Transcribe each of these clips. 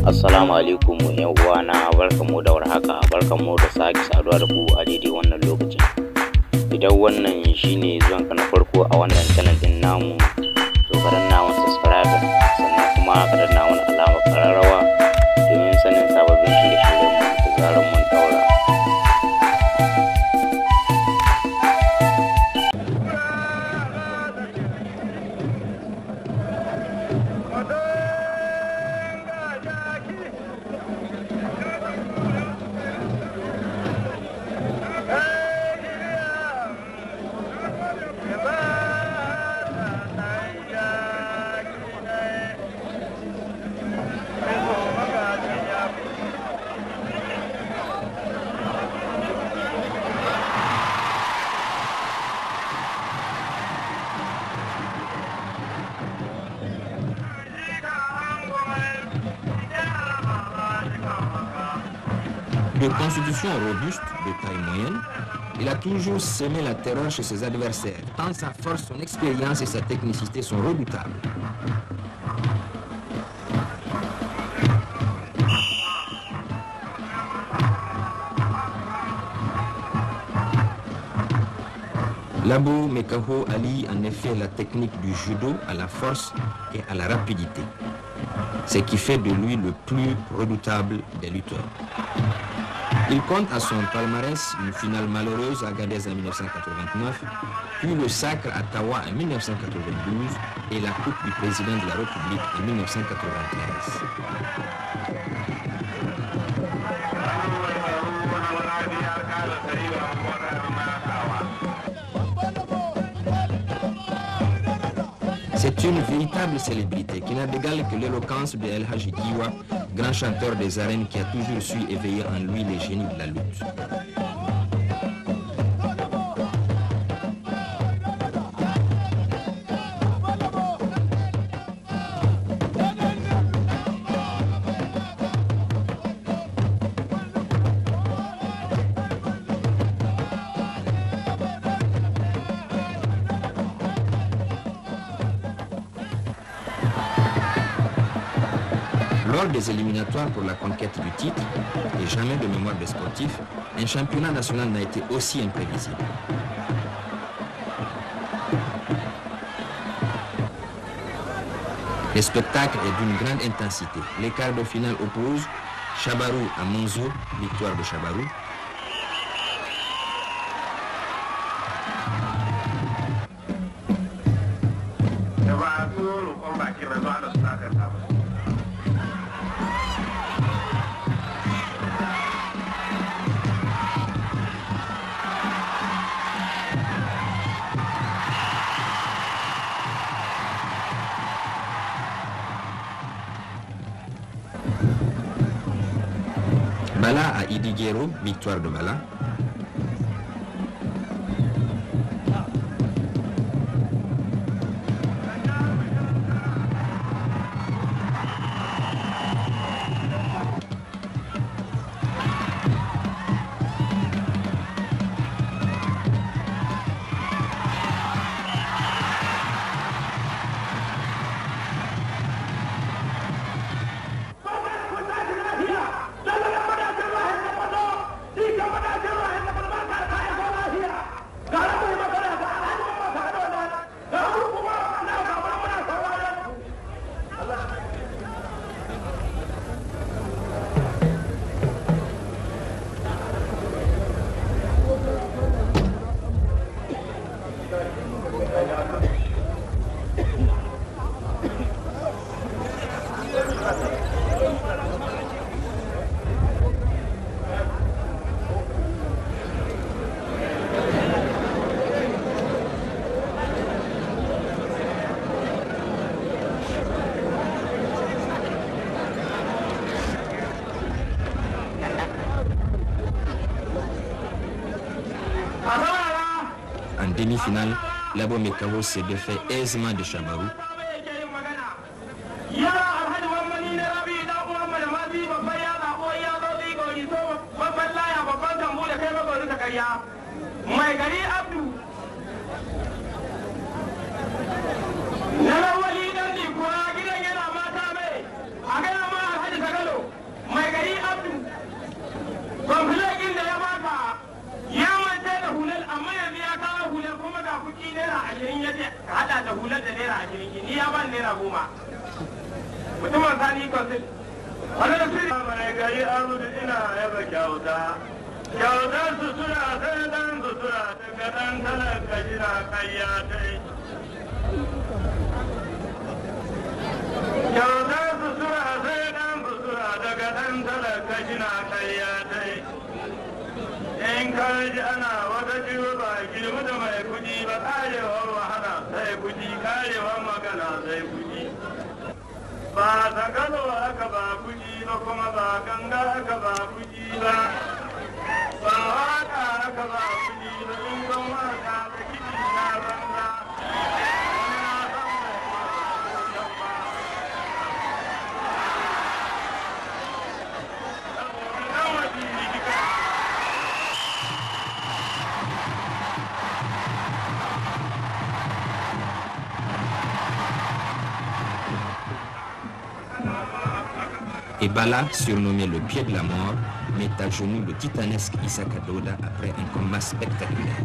Assalamu alaikum yan uwana, barkanmu da warhaka, barkanmu da sake saduwa da ku a daidai wannan lokacin. Idan wannan shine zuwanka na farko a wannan channel din namu, to ka danna mana subscribe sannan kuma ka danna mana alamar kararrawa domin sanin sababbin shirye-shiryen mu da zarar mun daura. De constitution robuste, de taille moyenne, il a toujours semé la terreur chez ses adversaires, tant sa force, son expérience et sa technicité sont redoutables. Labo Mekaho allie en effet la technique du judo à la force et à la rapidité, ce qui fait de lui le plus redoutable des lutteurs. Il compte à son palmarès une finale malheureuse à Agadez en 1989, puis le sacre à Tawa en 1992 et la Coupe du Président de la République en 1993. C'est une véritable célébrité qui n'a d'égal que l'éloquence de El Hadji Giwa, grand chanteur des arènes qui a toujours su éveiller en lui les génies de la lutte. Lors des éliminatoires pour la conquête du titre, et jamais de mémoire des sportifs, un championnat national n'a été aussi imprévisible. Le spectacle est d'une grande intensité. Les quarts de finale opposent Chabarou à Monzo, victoire de Chabarou. Bala à Idiguero, victoire de Bala. En demi-finale, Labo Mekaho s'est défait aisément de Chabarou. na wali dan ni kuwa gidan yana mata mai a gaya ma alhaji sagalo a jirgi ni ya ban naira 10 mutumin sani kwasil wani da siri mai gari arudu ina yaba kyauta kyautar sutura sai dan sutura daga dan talaka jina kayya ta yi kyautar sutura sai dan sutura daga dan talaka jina kayya ta yi in kaji ana wata jiwa ba girma da mai kudi ba karewar wahala sai kudi karewar magana sai kudi ba ta gano aka ba kudi ba kuma ba ganga aka ba kudi ba ba waka aka ba kudi ba in don waka da kidi na banza Et Bala, surnommé le pied de la mort, met à genoux le titanesque Isaka Doda après un combat spectaculaire.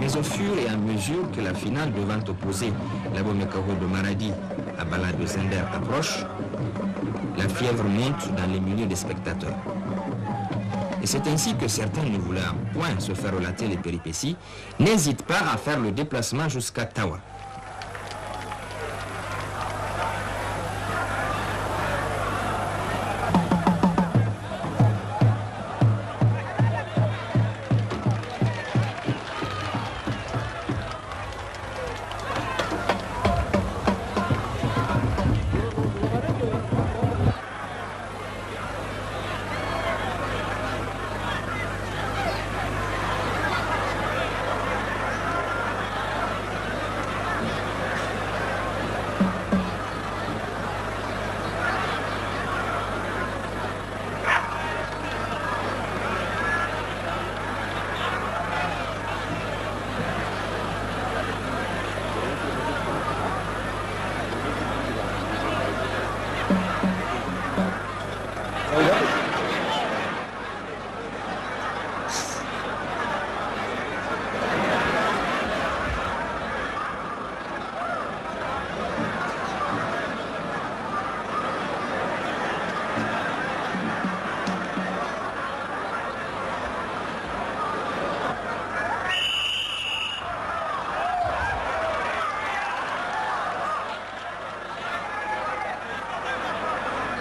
Mais au fur et à mesure que la finale devant opposer Labo Mekaho de Maradi à Bala de Zender approche, la fièvre monte dans les milieux des spectateurs. Et c'est ainsi que certains, ne voulant point se faire relater les péripéties, n'hésitent pas à faire le déplacement jusqu'à Tawa.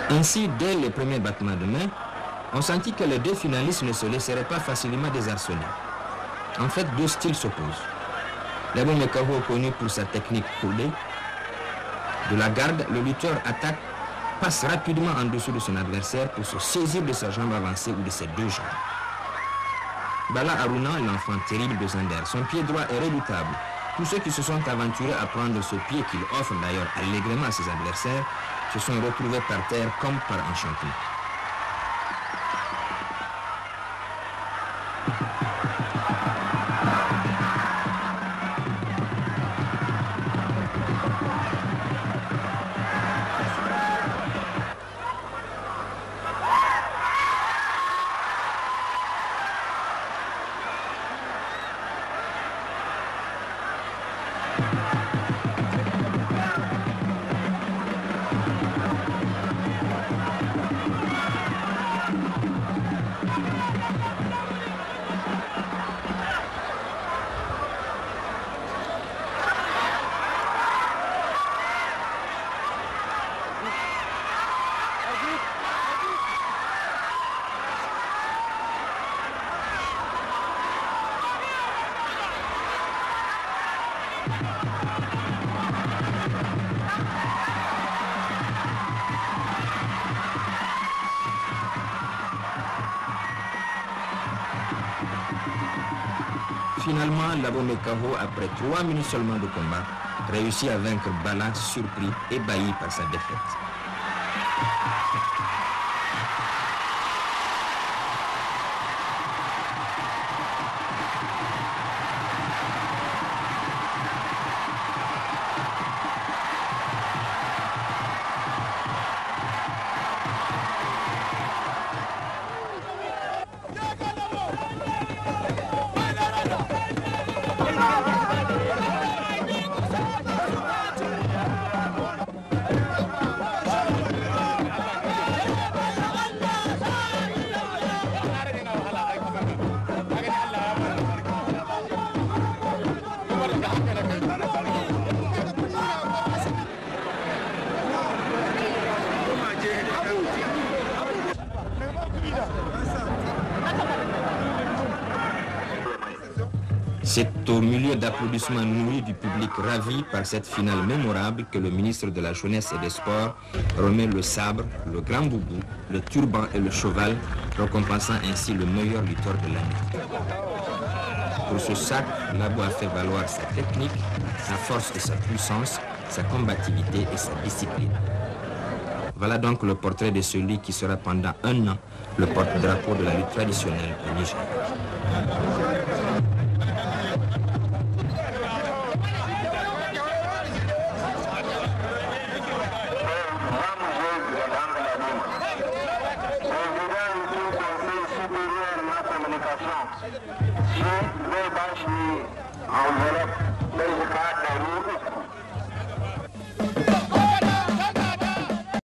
Ainsi, dès les premiers battements de main, on sentit que les deux finalistes ne se laisseraient pas facilement désarçonner. En fait, deux styles s'opposent. Labo Mekaho, connu pour sa technique coulée, de la garde, le lutteur attaque, passe rapidement en dessous de son adversaire pour se saisir de sa jambe avancée ou de ses deux jambes. Bala Aruna, l'enfant terrible de Zender, son pied droit est redoutable. Tous ceux qui se sont aventurés à prendre ce pied qu'il offre d'ailleurs allègrement à ses adversaires se sont retrouvés par terre comme par enchantement. Finalement, Labo Mekaho, après 3 minutes seulement de combat, réussit à vaincre Bala, surpris, ébahi par sa défaite. C'est au milieu d'applaudissements nourris du public ravi par cette finale mémorable que le ministre de la Jeunesse et des Sports remet le sabre, le grand boubou, le turban et le cheval, récompensant ainsi le meilleur lutteur de l'année. Pour ce sac, Labo a fait valoir sa technique, sa force et sa puissance, sa combativité et sa discipline. Voilà donc le portrait de celui qui sera pendant 1 an le porte-drapeau de la lutte traditionnelle au Niger.